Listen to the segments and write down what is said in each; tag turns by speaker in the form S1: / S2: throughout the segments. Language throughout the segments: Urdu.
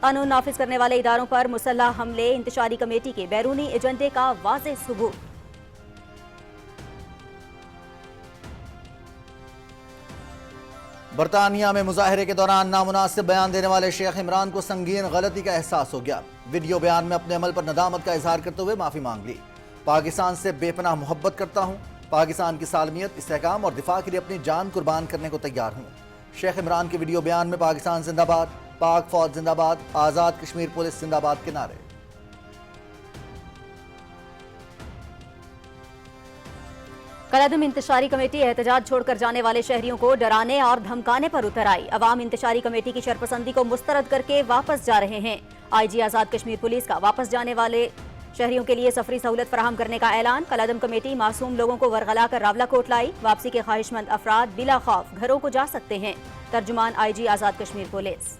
S1: قانون نافذ کرنے والے اداروں پر مسلح حملے انتشاری کمیٹی کے بیرونی ایجنڈے کا واضح ثبوت۔
S2: برطانیہ میں مظاہرے کے دوران نامناسب بیان دینے والے شیخ عمران کو سنگین غلطی کا احساس ہو گیا۔ ویڈیو بیان میں اپنے عمل پر ندامت کا اظہار کرتے ہوئے معافی مانگ لی۔ پاکستان سے بے پناہ محبت کرتا ہوں، پاکستان کی سالمیت، استحکام اور دفاع کے لیے اپنی جان قربان کرنے کو تیار ہوں۔ شیخ عمران کے ویڈیو بیان میں پاکستان زندہ باد، پاک فوج زندہ باد، آزاد کشمیر پولیس زندہ باد کے نعرے۔
S1: کالعدم انتشاری کمیٹی احتجاج چھوڑ کر جانے والے شہریوں کو ڈرانے اور دھمکانے پر اتر آئی۔ عوام انتشاری کمیٹی کی شرپسندی کو مسترد کر کے واپس جا رہے ہیں۔ آئی جی آزاد کشمیر پولیس کا واپس جانے والے شہریوں کے لیے سفری سہولت فراہم کرنے کا اعلان۔ کالعدم کمیٹی معصوم لوگوں کو ورغلا کر راولہ کوٹ لائی۔ واپسی کے خواہش مند افراد بلا خوف گھروں کو جا سکتے ہیں۔ ترجمان آئی جی آزاد کشمیر پولیس۔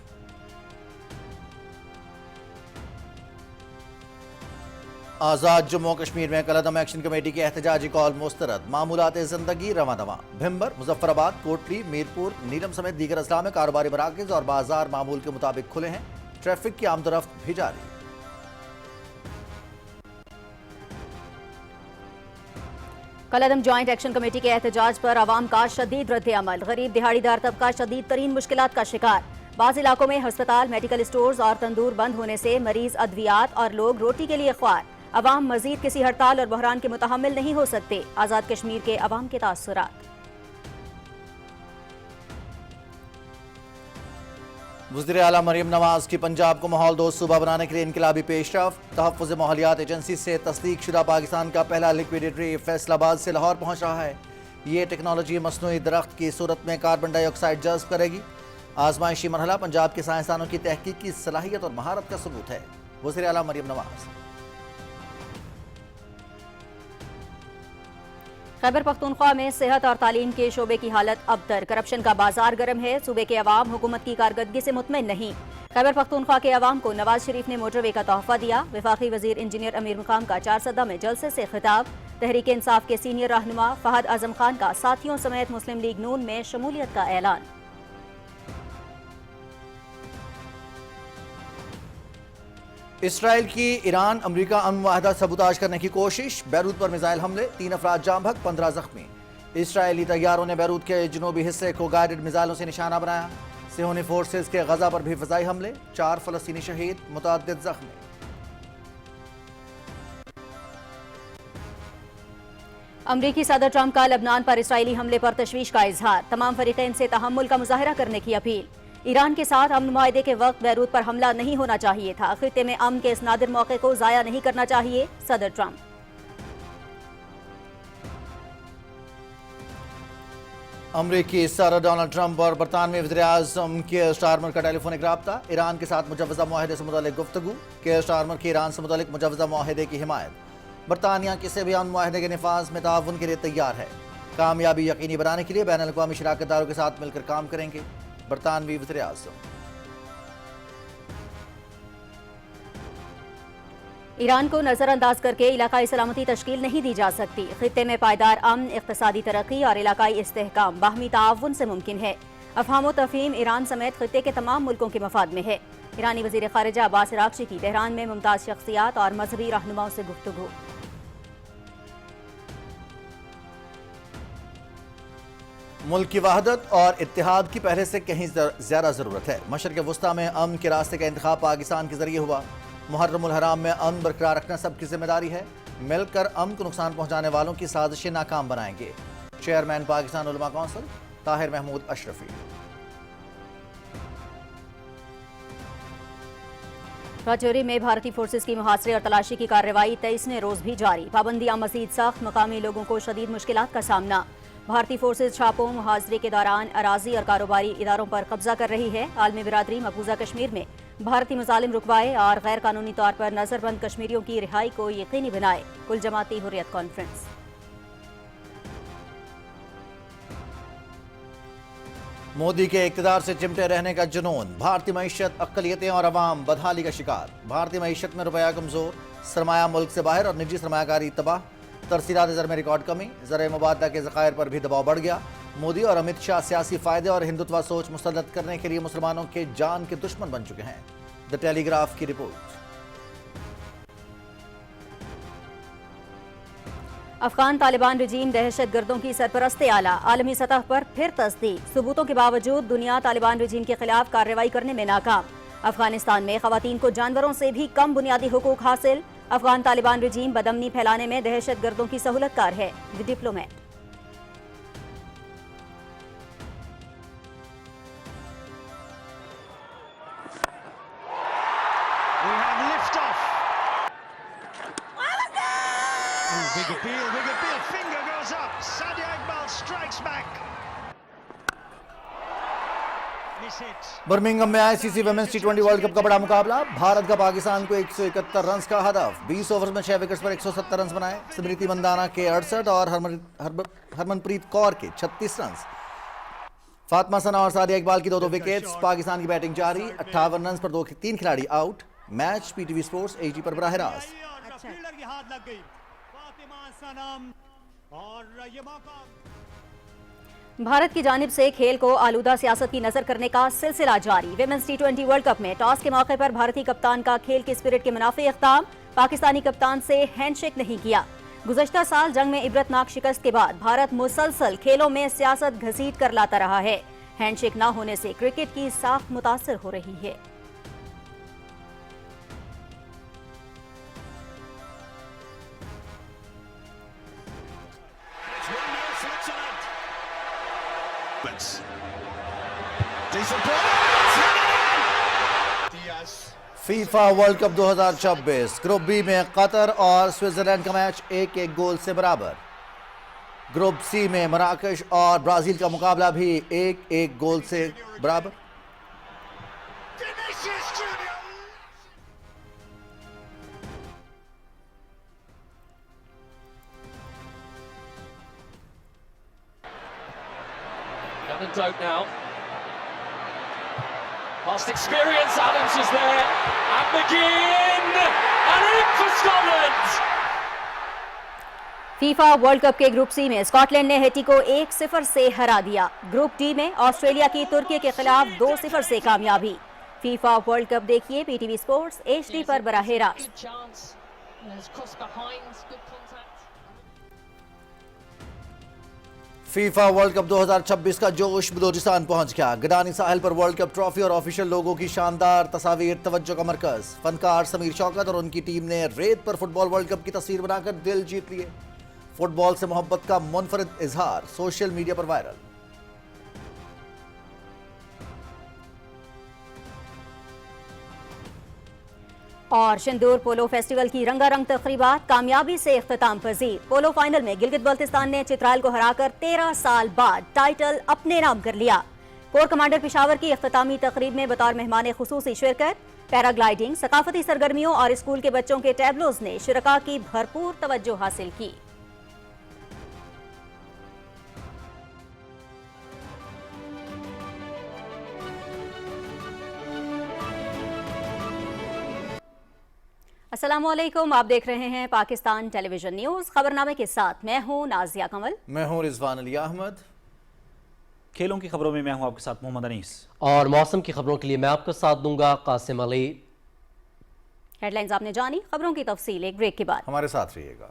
S2: آزاد جموں و کشمیر میں کالعدم ایکشن کمیٹی کی احتجاجی کال مسترد۔ معمولات زندگی رواں دواں۔ بھمبر، مظفر آباد، کوٹلی، میرپور، نیلم سمیت دیگر اضلاع میں کاروباری مراکز اور بازار معمول کے مطابق کھلے ہیں۔ ٹریفک کی آمد و رفت بھی جاری۔
S1: کالعدم جوائنٹ ایکشن کمیٹی کے احتجاج پر عوام کا شدید رد عمل۔ غریب دہاڑی دار طبقہ شدید ترین مشکلات کا شکار۔ بعض علاقوں میں ہسپتال، میڈیکل اسٹورز اور تندور بند ہونے سے مریض، ادویات اور لوگ روٹی کے لیے خوار۔ عوام مزید کسی ہڑتال اور بحران کے متحمل نہیں ہو سکتے۔ آزاد کشمیر کے عوام کے تاثرات۔
S2: وزیر اعلیٰ مریم نواز کی پنجاب کو ماحول دوست صوبہ بنانے کے لیے انقلابی پیش رفت۔ تحفظ ماحولیات ایجنسی سے تصدیق شدہ پاکستان کا پہلا لکویڈیٹری فیصل آباد سے لاہور پہنچ رہا ہے۔ یہ ٹیکنالوجی مصنوعی درخت کی صورت میں کاربن ڈائی آکسائیڈ جذب کرے گی۔ آزمائشی مرحلہ پنجاب کے سائنسدانوں کی تحقیق کی صلاحیت اور مہارت کا ثبوت ہے۔ وزیر اعلیٰ مریم نواز۔
S1: خیبر پختونخوا میں صحت اور تعلیم کے شعبے کی حالت ابتر۔ کرپشن کا بازار گرم ہے۔ صوبے کے عوام حکومت کی کارکردگی سے مطمئن نہیں۔ خیبر پختونخوا کے عوام کو نواز شریف نے موٹر وے کا تحفہ دیا۔ وفاقی وزیر انجینئر امیر مقام کا چارسدہ میں جلسے سے خطاب۔ تحریک انصاف کے سینئر رہنما فہد اعظم خان کا ساتھیوں سمیت مسلم لیگ نون میں شمولیت کا اعلان۔
S2: اسرائیل کی ایران امریکہ امن معاہدہ سبوتاژ کرنے کی کوشش۔ بیروت پر میزائل حملے، 3 افراد جاں بحق، 15 زخمی۔ اسرائیلی طیاروں نے بیروت کے جنوبی حصے کو گائیڈڈ میزائلوں سے نشانہ بنایا۔ صہیونی فورسز کے غزہ پر بھی فضائی حملے، 4 فلسطینی شہید، متعدد زخمی۔
S1: امریکی صدر ٹرمپ کا لبنان پر اسرائیلی حملے پر تشویش کا اظہار۔ تمام فریقین سے تحمل کا مظاہرہ کرنے کی اپیل۔ ایران کے ساتھ امن معاہدے کے وقت بیروت پر حملہ نہیں ہونا چاہیے تھا۔ خطے میں امن کے اس نادر موقع کو ضائع نہیں کرنا چاہیے، صدر ٹرمپ۔
S2: امریکی صدر ڈونلڈ ٹرمپ اور برطانوی وزیر اعظم کیئر سٹارمر کا ٹیلی فونک رابطہ۔ ایران کے ساتھ مجوزہ معاہدے سے متعلق گفتگو۔ کیئر سٹارمر کی ایران سے متعلق مجوزہ معاہدے کی حمایت۔ برطانیہ کسی بھی امن معاہدے کے نفاذ میں تعاون کے لیے تیار ہے۔ کامیابی یقینی بنانے کے لیے بین الاقوامی شراکت داروں کے ساتھ مل کر کام کریں گے، برطانوی وزیر اعظم۔
S1: ایران کو نظر انداز کر کے علاقائی سلامتی تشکیل نہیں دی جا سکتی۔ خطے میں پائیدار امن، اقتصادی ترقی اور علاقائی استحکام باہمی تعاون سے ممکن ہے۔ افہام و تفہیم ایران سمیت خطے کے تمام ملکوں کے مفاد میں ہے۔ ایرانی وزیر خارجہ عباس عراقچی کی تہران میں ممتاز شخصیات اور مذہبی رہنماؤں سے گفتگو۔
S2: ملک کی وحدت اور اتحاد کی پہلے سے کہیں زیادہ ضرورت ہے۔ مشرق وسطیٰ میں امن کے راستے کا انتخاب پاکستان کے ذریعے ہوا۔ محرم الحرام میں امن برقرار رکھنا سب کی ذمہ داری ہے۔ مل کر امن کو نقصان پہنچانے والوں کی سازشیں ناکام بنائیں گے، چیئرمین پاکستان علماء کونسل طاہر محمود اشرفی۔
S1: راجوری میں بھارتی فورسز کی محاصرے اور تلاشی کی کارروائی 23ویں روز بھی جاری۔ پابندیاں مزید سخت، مقامی لوگوں کو شدید مشکلات کا سامنا۔ بھارتی فورسز چھاپوں، محاصرے کے دوران اراضی اور کاروباری اداروں پر قبضہ کر رہی ہے۔ عالمی برادری مقبوضہ کشمیر میں بھارتی مظالم رکوائے اور غیر قانونی طور پر نظر بند کشمیریوں کی رہائی کو یقینی بنائے۔ کل جماعتی حریت کانفرنس۔
S2: مودی کے اقتدار سے چمٹے رہنے کا جنون، بھارتی معیشت، اقلیتیں اور عوام بدحالی کا شکار۔ بھارتی معیشت میں روپیہ کمزور، سرمایہ ملک سے باہر اور نجی سرمایہ کاری تباہ۔ ترسیلات زر میں ریکارڈ کمی، زر مبادلہ کے ذخائر پر بھی دباؤ بڑھ گیا۔ مودی اور امت شاہ سیاسی فائدے اور ہندوتوا سوچ مسلط کرنے کے لیے مسلمانوں کے جان کے دشمن بن چکے ہیں۔ دا ٹیلی گراف کی رپورٹ۔
S1: افغان طالبان رجیم دہشت گردوں کی سرپرست اعلیٰ، عالمی سطح پر پھر تصدیق، ثبوتوں کے باوجود دنیا طالبان رجیم کے خلاف کارروائی کرنے میں ناکام۔ افغانستان میں خواتین کو جانوروں سے بھی کم بنیادی حقوق حاصل، افغان طالبان رجیم بدامنی پھیلانے میں دہشت گردوں کی سہولت کار ہے، دی diplomat.
S3: Big appeal, finger goes up, Sadia Iqbal strikes back. Miss it.
S2: Birmingham میں ICC ویمنز ٹی20 ورلڈ کپ کا بڑا مقابلہ، بھارت کا پاکستان کو 171 رنز کا ہدف، 20 اوورز میں 6 وکٹس پر 170 رنز بنائے، سمرتی مندانا کے 68 اور ہرمنپریت کور کے 36 رنز۔ فاطمہ ثنا اور سعدیہ اقبال کی 2 وکٹس، پاکستان کی بیٹنگ جاری، 58 رنز پر 3 کھلاڑی out. Match PTV sports HD پر براہ راست۔
S3: فیلڈر کی ہاتھ لگ گئی، فاطمہ ثنا اور یہ موقع
S1: بھارت کی جانب سے کھیل کو آلودہ سیاست کی نظر کرنے کا سلسلہ جاری۔ ویمنز ٹی20 ورلڈ کپ میں ٹاس کے موقع پر بھارتی کپتان کا کھیل کی اسپرٹ کے منافی اقدام، پاکستانی کپتان سے ہینڈ شیک نہیں کیا۔ گزشتہ سال جنگ میں عبرتناک شکست کے بعد بھارت مسلسل کھیلوں میں سیاست گھسیٹ کر لاتا رہا ہے۔ ہینڈ شیک نہ ہونے سے کرکٹ کی ساکھ متاثر ہو رہی ہے۔
S2: FIFA world cup 2026 group B میں قطر اور سوئٹزرلینڈ کا میچ 1-1 گول سے برابر۔ گروپ سی میں مراکش اور برازیل کا مقابلہ بھی 1-1 گول سے برابر۔
S4: Dope now. Past experience, Adams is there. And McGinn! And in for Scotland!
S1: FIFA world cup کے گروپ سی میں اسکاٹ لینڈ نے ہیٹی کو 1-0 سے ہرا دیا۔ گروپ ڈی میں آسٹریلیا کی ترکی کے خلاف 2-0 سے کامیابی۔ فیفا ورلڈ کپ دیکھیے PTV سپورٹس HD پر براہ راست۔
S4: Good chance. There's cross behind. Good contact.
S2: FIFA world cup 2026 کا جوش بلوچستان پہنچ گیا۔ گڈانی ساحل پر ورلڈ کپ ٹرافی اور آفیشل لوگوں کی شاندار تصاویر توجہ کا مرکز۔ فنکار سمیر شوکت اور ان کی ٹیم نے ریت پر فٹ بال ورلڈ کپ کی تصویر بنا کر دل جیت لیے۔ فٹ بال سے محبت کا منفرد اظہار سوشل میڈیا پر وائرل۔
S1: اور شندور پولو فیسٹیول کی رنگا رنگ تقریبات کامیابی سے اختتام پذیر۔ پولو فائنل میں گلگت بلتستان نے چترال کو ہرا کر 13 سال بعد ٹائٹل اپنے نام کر لیا۔ کور کمانڈر پشاور کی اختتامی تقریب میں بطور مہمان خصوصی شرکت، پیراگلائیڈنگ، ثقافتی سرگرمیوں اور اسکول کے بچوں کے ٹیبلوز نے شرکاء کی بھرپور توجہ حاصل کی۔ السلام علیکم، آپ دیکھ رہے ہیں پاکستان ٹیلی ویژن نیوز۔ خبرنامے کے ساتھ میں ہوں نازیہ کمل۔
S2: میں ہوں رضوان علی احمد۔
S5: کھیلوں کی خبروں میں میں ہوں آپ کے ساتھ محمد انیس،
S6: اور موسم کی خبروں کے لیے میں آپ کا ساتھ دوں گا قاسم علی۔
S1: ہیڈ لائنز آپ نے جانی، خبروں کی تفصیل ایک بریک کے بعد۔
S2: ہمارے ساتھ رہیے گا۔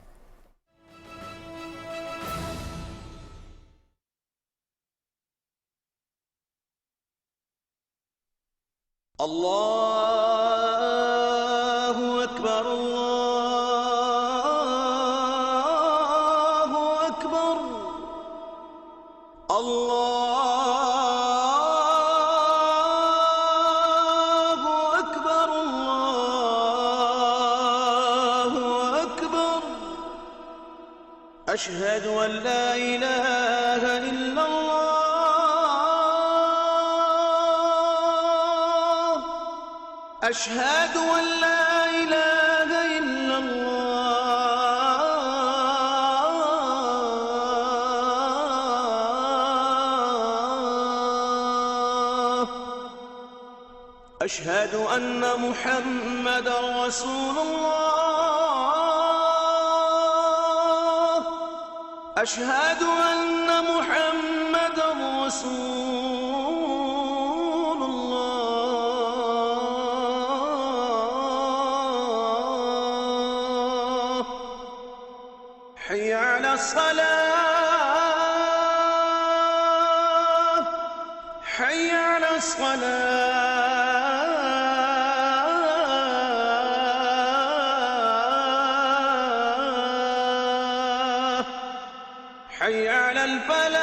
S7: أشهد أن لا إله إلا الله أشهد أن لا إله إلا الله أشهد أن محمدا رسول الله أشهد أن محمدا رسول الله الصلاة حي على الصلاة حي على الفلاح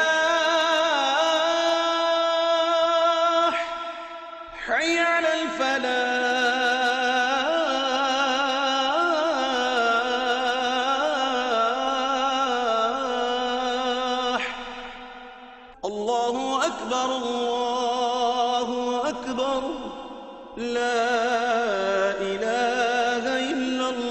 S7: حي على الفلاح الله أكبر الله أكبر لا إله إلا الله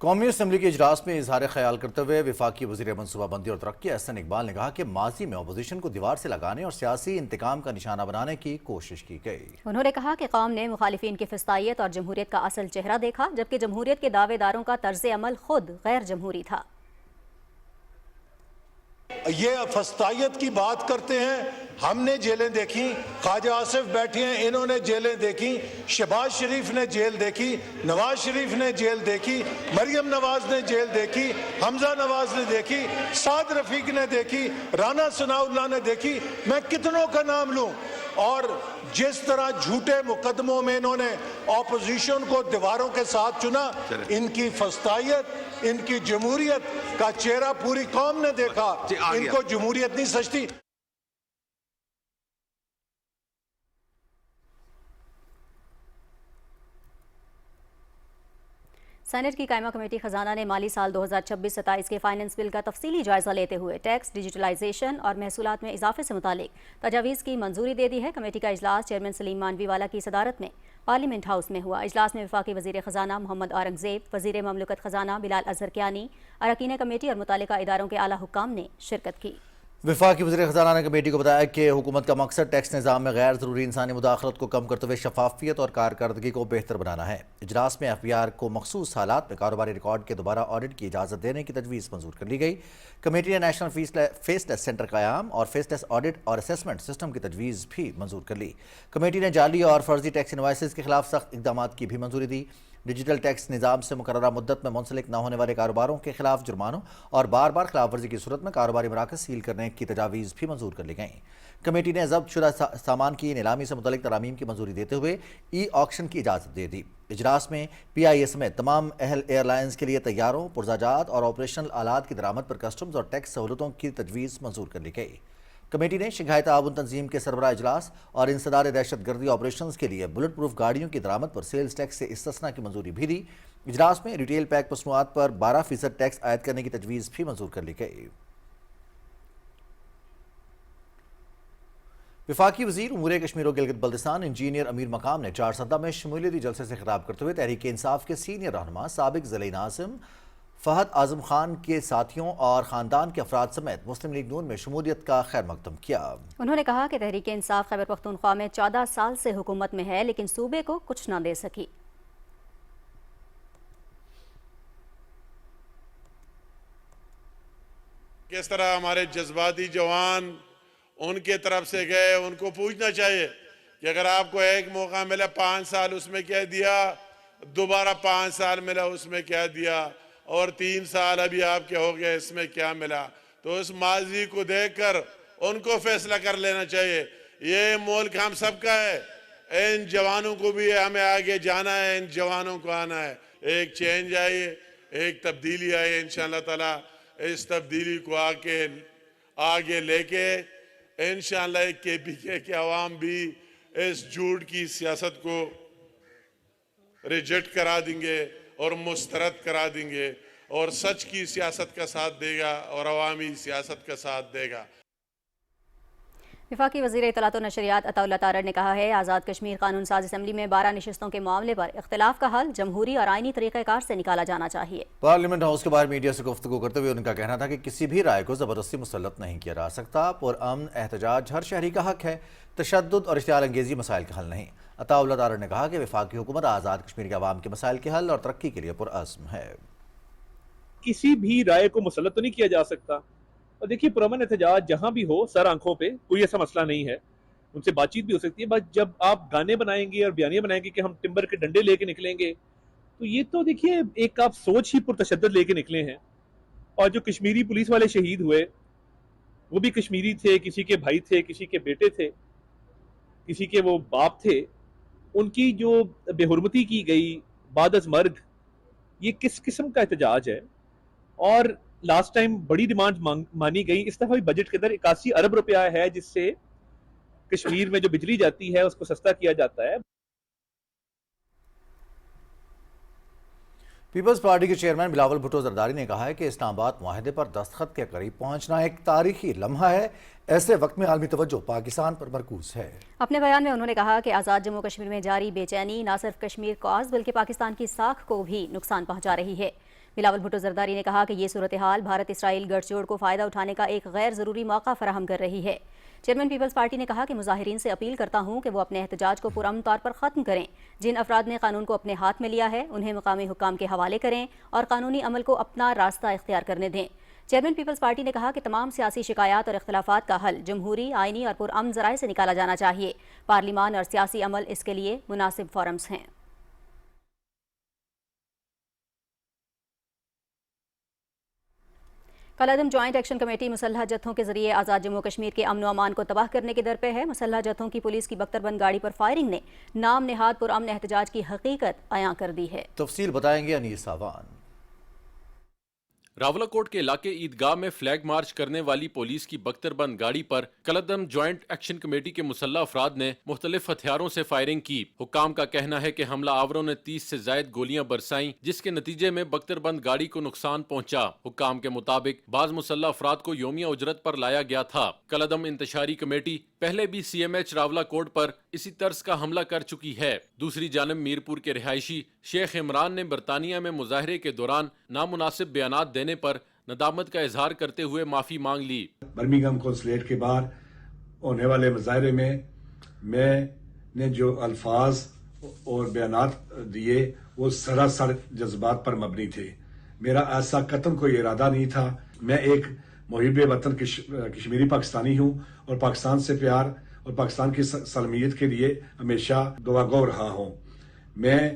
S2: قومی اسمبلی کے اجلاس میں اظہار خیال کرتے ہوئے وفاقی وزیر منصوبہ بندی اور ترقی احسن اقبال نے کہا کہ ماضی میں اپوزیشن کو دیوار سے لگانے اور سیاسی انتقام کا نشانہ بنانے کی کوشش کی گئی۔
S1: انہوں نے کہا کہ قوم نے مخالفین کی فسطائیت اور جمہوریت کا اصل چہرہ دیکھا، جبکہ جمہوریت کے دعوے داروں کا طرز عمل خود غیر جمہوری تھا۔
S8: یہ فسطائیت کی بات کرتے ہیں، ہم نے جیلیں دیکھی، خواجہ آصف بیٹھے ہیں انہوں نے جیلیں دیکھی، شہباز شریف نے جیل دیکھی، نواز شریف نے جیل دیکھی، مریم نواز نے جیل دیکھی، حمزہ نواز نے دیکھی، سعد رفیق نے دیکھی، رانا ثناء اللہ نے دیکھی، میں کتنوں کا نام لوں۔ اور جس طرح جھوٹے مقدموں میں انہوں نے اپوزیشن کو دیواروں کے ساتھ چنا، ان کی فسطائیت، ان کی جمہوریت کا چہرہ پوری قوم نے دیکھا۔ ان کو جمہوریت نہیں سجتی۔
S1: سینٹ کی قائمہ کمیٹی خزانہ نے مالی سال 2026-27 کے فائنانس بل کا تفصیلی جائزہ لیتے ہوئے ٹیکس، ڈیجیٹلائزیشن اور محصولات میں اضافے سے متعلق تجاویز کی منظوری دے دی ہے۔ کمیٹی کا اجلاس چیئرمین سلیم مانوی والا کی صدارت میں پارلیمنٹ ہاؤس میں ہوا۔ اجلاس میں وفاقی وزیر خزانہ محمد اورنگزیب، وزیر مملکت خزانہ بلال اظہر کیانی، اراکین کمیٹی اور متعلقہ اداروں کے اعلیٰ حکام نے شرکت کی۔
S2: وفاقی وزیر خزانہ نے کمیٹی کو بتایا کہ حکومت کا مقصد ٹیکس نظام میں غیر ضروری انسانی مداخلت کو کم کرتے ہوئے شفافیت اور کارکردگی کو بہتر بنانا ہے۔ اجلاس میں FBR کو مخصوص حالات میں کاروباری ریکارڈ کے دوبارہ آڈٹ کی اجازت دینے کی تجویز منظور کر لی گئی۔ کمیٹی نے نیشنل فیس لیس سینٹر قیام اور فیس لیس آڈٹ اور اسیسمنٹ سسٹم کی تجویز بھی منظور کر لی۔ کمیٹی نے جعلی اور فرضی ٹیکس انوائسز کے خلاف سخت اقدامات کی بھی منظوری دی۔ ڈیجیٹل ٹیکس نظام سے مقررہ مدت میں منسلک نہ ہونے والے کاروباروں کے خلاف جرمانوں اور بار بار خلاف ورزی کی صورت میں کاروباری مراکز سیل کرنے کی تجاویز بھی منظور کر لی گئیں۔ کمیٹی نے ضبط شدہ سامان کی نیلامی سے متعلق ترامیم کی منظوری دیتے ہوئے ای آکشن کی اجازت دے دی۔ اجلاس میں PIA سمیت تمام اہل ایئر لائنز کے لیے طیاروں، پرزہ جات اور آپریشنل آلات کی درآمد پر کسٹمز اور ٹیکس سہولتوں کی تجویز منظور کر لی گئی۔ کمیٹی نے شنگھائی تعاون تنظیم کے سربراہ اجلاس اور انسداد دہشت گردی آپریشنز کے لیے بلٹ پروف گاڑیوں کی درآمد پر سیلز ٹیکس سے استثناء کی منظوری بھی دی۔ اجلاس میں ریٹیل پیک مصنوعات پر 12% ٹیکس عائد کرنے کی تجویز بھی منظور کر لی گئی۔ وفاقی وزیر امور کشمیر و گلگت بلتستان انجینئر امیر مقام نے چارسدہ میں شمولیتی جلسے سے خطاب کرتے ہوئے تحریک انصاف کے سینئر رہنما سابق ضلعی ناظم فہد اعظم خان کے ساتھیوں اور خاندان کے افراد سمیت مسلم لیگ نون میں شمولیت کا خیر مقدم کیا۔
S1: انہوں نے کہا کہ تحریک انصاف خیبر پختونخوا میں 14 سال سے حکومت میں ہے لیکن صوبے کو کچھ نہ دے سکی۔
S9: کس طرح ہمارے جذباتی جوان ان کے طرف سے گئے، ان کو پوچھنا چاہیے کہ اگر آپ کو ایک موقع ملا 5 سال اس میں کیا دیا، دوبارہ 5 سال ملا اس میں کیا دیا، اور 3 سال ابھی آپ کے ہو گئے اس میں کیا ملا۔ تو اس ماضی کو دیکھ کر ان کو فیصلہ کر لینا چاہیے۔ یہ ملک ہم سب کا ہے، ان جوانوں کو بھی ہمیں آگے جانا ہے، ان جوانوں کو آنا ہے۔ ایک چینج آئیے، ایک تبدیلی آئیے انشاءاللہ تعالی۔ اس تبدیلی کو آگے لے کے انشاءاللہ KPK کے عوام بھی اس جھوٹ کی سیاست کو ریجیکٹ کرا دیں گے اور مسترد کرا دیں گے، اور سچ کی سیاست کا ساتھ دے گا اور عوامی سیاست کا ساتھ دے گا۔
S1: وفاقی وزیر اطلاعات و نشریات عطا اللہ تارڑ نے کہا ہے آزاد کشمیر قانون ساز اسمبلی میں 12 نشستوں کے معاملے پر اختلاف کا حل جمہوری اور آئینی طریقہ کار سے نکالا جانا چاہیے۔
S2: پارلیمنٹ ہاؤس کے باہر میڈیا سے گفتگو کرتے ہوئے ان کا کہنا تھا کہ کسی بھی رائے کو زبردستی مسلط نہیں کیا جا سکتا۔ پرامن احتجاج ہر شہری کا حق ہے، تشدد اور اشتعال انگیزی مسائل کا حل نہیں۔ عطا اللہ تارڑ نے کہا کہ وفاقی حکومت آزاد کشمیر کے عوام کے مسائل کے حل اور ترقی کے لیے پرعزم ہے۔
S10: کسی بھی رائے کو مسلط تو نہیں کیا جا سکتا، اور دیکھیے پرامن احتجاج جہاں بھی ہو سر آنکھوں پہ کوئی ایسا مسئلہ نہیں ہے، ان سے بات چیت بھی ہو سکتی ہے، بس جب آپ گانے بنائیں گے اور بیانیے بنائیں گے کہ ہم ٹمبر کے ڈنڈے لے کے نکلیں گے، تو یہ تو دیکھیے ایک آپ سوچ ہی پرتشدد لے کے نکلے ہیں۔ اور جو کشمیری پولیس والے شہید ہوئے وہ بھی کشمیری تھے، کسی کے بھائی تھے، کسی کے بیٹے تھے، کسی کے وہ باپ تھے، ان کی جو بے حرمتی کی گئی بعد از مرگ، یہ کس قسم کا احتجاج ہے؟ اور لاسٹ ٹائم بڑی ڈیمانڈ مانی گئی، اس دفعہ بھی بجٹ کے اندر 81 ارب روپیہ ہے جس سے کشمیر میں جو بجلی جاتی ہے اس کو سستا کیا جاتا ہے۔
S2: پیپلز پارٹی کے چیئرمین بلاول بھٹو زرداری نے کہا ہے کہ اسلام آباد معاہدے پر دستخط کے قریب پہنچنا ایک تاریخی لمحہ ہے، ایسے وقت میں عالمی توجہ پاکستان پر مرکوز ہے۔
S1: اپنے بیان میں انہوں نے کہا کہ آزاد جموں کشمیر میں جاری بے چینی نہ صرف کشمیر کو بلکہ پاکستان کی ساکھ کو بھی نقصان پہنچا رہی ہے۔ بلاول بھٹو زرداری نے کہا کہ یہ صورتحال بھارت اسرائیل گٹھ جوڑ کو فائدہ اٹھانے کا ایک غیر ضروری موقع فراہم کر رہی ہے۔ چیئرمین پیپلز پارٹی نے کہا کہ مظاہرین سے اپیل کرتا ہوں کہ وہ اپنے احتجاج کو پرامن طور پر ختم کریں۔ جن افراد نے قانون کو اپنے ہاتھ میں لیا ہے انہیں مقامی حکام کے حوالے کریں اور قانونی عمل کو اپنا راستہ اختیار کرنے دیں۔ چیئرمین پیپلز پارٹی نے کہا کہ تمام سیاسی شکایات اور اختلافات کا حل جمہوری، آئینی اور پرامن ذرائع سے نکالا جانا چاہیے۔ پارلیمان اور سیاسی عمل اس کے لیے مناسب فورمز ہیں۔ کالعدم جوائنٹ ایکشن کمیٹی مسلح جتھوں کے ذریعے آزاد جموں کشمیر کے امن و امان کو تباہ کرنے کے در پہ ہے۔ مسلح جتھوں کی پولیس کی بختربند گاڑی پر فائرنگ نے نام نہاد پرامن احتجاج کی حقیقت عیاں کر دی ہے۔
S2: تفصیل بتائیں گے انیس آوان۔
S11: راولاکوٹ کے علاقے عیدگاہ میں فلیگ مارچ کرنے والی پولیس کی بختربند گاڑی پر کالعدم جوائنٹ ایکشن کمیٹی کے مسلح افراد نے مختلف ہتھیاروں سے فائرنگ کی۔ حکام کا کہنا ہے کہ حملہ آوروں نے 30 سے زائد گولیاں برسائیں جس کے نتیجے میں بختربند گاڑی کو نقصان پہنچا۔ حکام کے مطابق بعض مسلح افراد کو یومیہ اجرت پر لایا گیا تھا۔ کالعدم انتشاری کمیٹی پہلے بھی سی ایم ایچ راولاکوٹ پر اسی طرز کا حملہ کر چکی ہے۔ دوسری جانب میرپور کے رہائشی شیخ عمران نے برطانیہ میں مظاہرے کے دوران نامناسب بیانات دینے پر ندامت کا اظہار کرتے ہوئے معافی مانگ لی۔
S12: برمنگھم قونصلیٹ کے باہر ہونے والے مظاہرے میں نے جو الفاظ اور بیانات دیے وہ سراسر جذبات پر مبنی تھے۔ میرا ایسا قطعاً کوئی ارادہ نہیں تھا۔ میں ایک محب وطن کشمیری پاکستانی ہوں اور پاکستان سے پیار اور پاکستان کی سالمیت کے لیے ہمیشہ دعاگو رہا ہوں۔ میں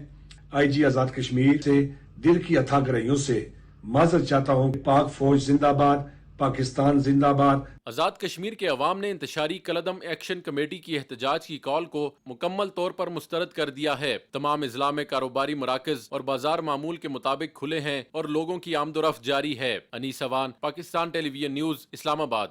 S12: آئی جی آزاد کشمیر سے دل کی اتھا گہرائیوں سے معذرت چاہتا ہوں۔ پاک فوج زندہ باد، پاکستان زندہ باد۔
S11: آزاد کشمیر کے عوام نے انتشاری کالعدم ایکشن کمیٹی کی احتجاج کی کال کو مکمل طور پر مسترد کر دیا ہے۔ تمام اضلاع میں کاروباری مراکز اور بازار معمول کے مطابق کھلے ہیں اور لوگوں کی آمد و رفت جاری ہے۔ انیس آوان، پاکستان ٹیلی ویژن نیوز، اسلام آباد۔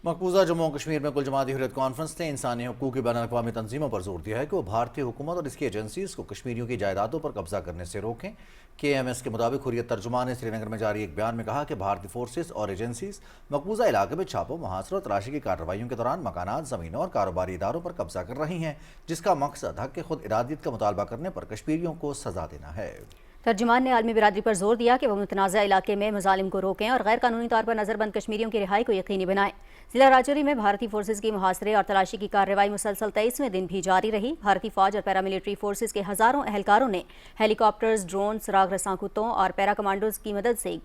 S2: مقبوضہ جموں کشمیر میں کل جماعتی حریت کانفرنس نے انسانی حقوق کی بین الاقوامی تنظیموں پر زور دیا ہے کہ وہ بھارتی حکومت اور اس کی ایجنسیز کو کشمیریوں کی جائیدادوں پر قبضہ کرنے سے روکیں۔ کے ایم ایس کے مطابق حریت ترجمان نے سری نگر میں جاری ایک بیان میں کہا کہ بھارتی فورسز اور ایجنسیز مقبوضہ علاقے میں چھاپوں، محاصروں اور تلاشی کی کارروائیوں کے دوران مکانات، زمینوں اور کاروباری اداروں پر قبضہ کر رہی ہیں، جس کا مقصد حق خود ارادیت کا مطالبہ کرنے پر کشمیریوں کو سزا دینا ہے۔
S1: ترجمان نے عالمی برادری پر زور دیا کہ وہ متنازع علاقے میں مظالم کو روکیں اور غیر قانونی طور پر نظر بند کشمیریوں کی رہائی کو یقینی بنائیں۔ ضلع راجوری میں بھارتی فورسز کی محاصرے اور تلاشی کی کارروائی مسلسل 23ویں دن بھی جاری رہی۔ بھارتی فوج اور پیراملٹری فورسز کے ہزاروں اہلکاروں نے ہیلی کاپٹرز، ڈرون، سراغ رساں کتوں اور پیرا کمانڈوز کی مدد سے